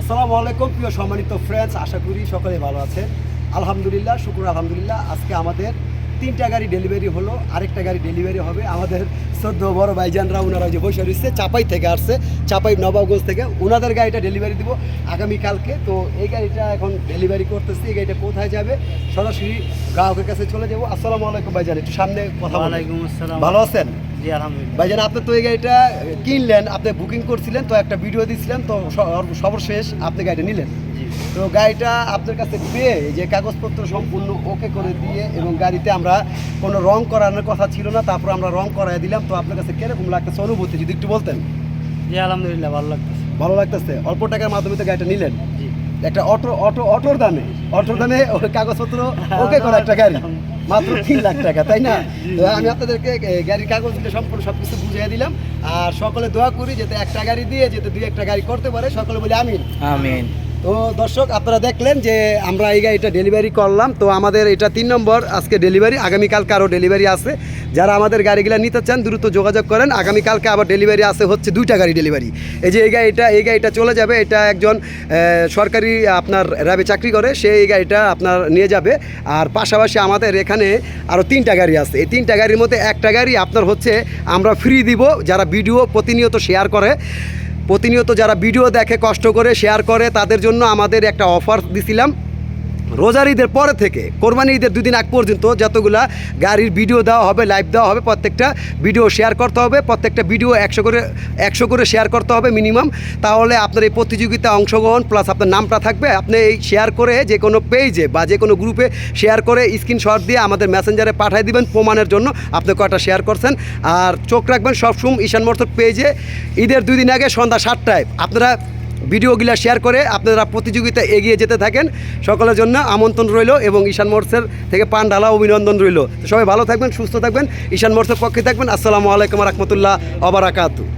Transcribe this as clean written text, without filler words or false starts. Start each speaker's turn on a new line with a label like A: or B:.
A: আসসালামু আলাইকুম প্রিয় সম্মানিত ফ্রেন্ডস, আশা করি সকলে ভালো আছেন। আলহামদুলিল্লাহ, শুকুর আলহামদুলিল্লাহ। আজকে আমাদের 3টা গাড়ি ডেলিভারি হলো, আরেকটা গাড়ি ডেলিভারি হবে। আমাদের 14 বড় ভাইজানরা ওনারা যে বসে রয়েছে, চাপাই থেকে আসছে, চাপাই নবাবগঞ্জ থেকে, ওনাদের গাড়িটা ডেলিভারি দিব আগামীকালকে। তো এই গাড়িটা এখন ডেলিভারি করতেছি। এই গাড়িটা কোথায় যাবে সরাসরি গ্রাহকের কাছে চলে যাবো। আসসালামু আলাইকুম ভাইজান, একটু সামনে কথা বলেন।
B: ওয়ালাইকুম আসসালাম।
A: ভালো আছেন?
B: জি আলহামদুলিল্লাহ।
A: ভাইজান, আপনি তো এই গাড়িটা কিনলেন, আপনি বুকিং করছিলেন, তো একটা ভিডিও দিচ্ছিলেন, তো সর্বশেষ আপনি গাড়িটা নিলেন।
B: জি
A: তো গাড়িটা আপনার কাছে পেয়ে যে কাগজপত্র সম্পূর্ণ ওকে করে দিয়ে, এবং গাড়িতে আমরা কোনো রং করানোর কথা ছিল না, তারপর আমরা রং করাই দিলাম। তো আপনার কাছে কিরকম লাগতেছে অনুভূতি যদি একটু বলতেন।
B: জি আলহামদুলিল্লাহ, ভালো লাগতেছে।
A: ভালো লাগতেছে? অল্প টাকার মাধ্যমে তো গাড়িটা নিলেন,
B: জি
A: একটা অটোর দামে ওই কাগজপত্র ওকে করা একটা গাড়ি, মাত্র 3 লাখ টাকা, তাই না? তো আমি আপনাদেরকে গাড়ির কাগজ দিতে সম্পূর্ণ সব কিছু বুঝিয়ে দিলাম। আর সকলে দোয়া করি যাতে একটা গাড়ি দিয়ে যাতে 2-1টা গাড়ি করতে পারে, সকলে বলি আমিন।
B: আমিন।
A: তো দর্শক, আপনারা দেখলেন যে আমরা এই গাড়িটা ডেলিভারি করলাম। তো আমাদের এটা 3 নম্বর আজকে ডেলিভারি, আগামীকালকে আরও ডেলিভারি আছে। যারা আমাদের গাড়িগুলো নিতে চান দ্রুত যোগাযোগ করেন। আগামীকালকে আবার ডেলিভারি আছে, হচ্ছে 2টা গাড়ি ডেলিভারি। এই যে এই গাড়িটা চলে যাবে, এটা একজন সরকারি আপনার র্যাবে চাকরি করে, সে এই গাড়িটা আপনার নিয়ে যাবে। আর পাশাপাশি আমাদের এখানে আরও 3টা গাড়ি আছে। এই 3টা গাড়ির মধ্যে একটা গাড়ি আপনার হচ্ছে আমরা ফ্রি দিব, যারা ভিডিও প্রতিনিয়ত শেয়ার করে, প্রতিনিয়ত যারা ভিডিও দেখে, কষ্ট করে শেয়ার করে, তাদের জন্য আমাদের একটা অফার দিছিলাম। রোজার ঈদের পরে থেকে কোরবানি ঈদের 2 দিন আগ পর্যন্ত যতগুলা গাড়ির ভিডিও দেওয়া হবে, লাইভ দেওয়া হবে, প্রত্যেকটা ভিডিও শেয়ার করতে হবে, প্রত্যেকটা ভিডিও 100 করে শেয়ার করতে হবে মিনিমাম। তাহলে আপনার এই প্রতিযোগিতা অংশগ্রহণ প্লাস আপনার নামটা থাকবে। আপনি এই শেয়ার করে যে কোনো পেজে বা যে কোনো গ্রুপে শেয়ার করে স্ক্রিনশট দিয়ে আমাদের মেসেঞ্জারে পাঠিয়ে দিবেন প্রমাণের জন্য আপনি কয়টা শেয়ার করছেন। আর চোখ রাখবেন সবসময় ঈশান মোটরস পেজে ঈদের 2 দিন আগে সন্ধ্যা 7টায় আপনারা ভিডিওগুলো শেয়ার করে আপনারা প্রতিযোগিতা এগিয়ে যেতে থাকেন। সকলের জন্য আমন্ত্রণ রইল এবং ঈশান মোটরসের থেকে পান ঢালা অভিনন্দন রইল। সবাই ভালো থাকবেন, সুস্থ থাকবেন, ঈশান মোটরসের পক্ষে থাকবেন। আসসালামু আলাইকুম রহমতুল্লাহ ওয়া বারাকাতুহু।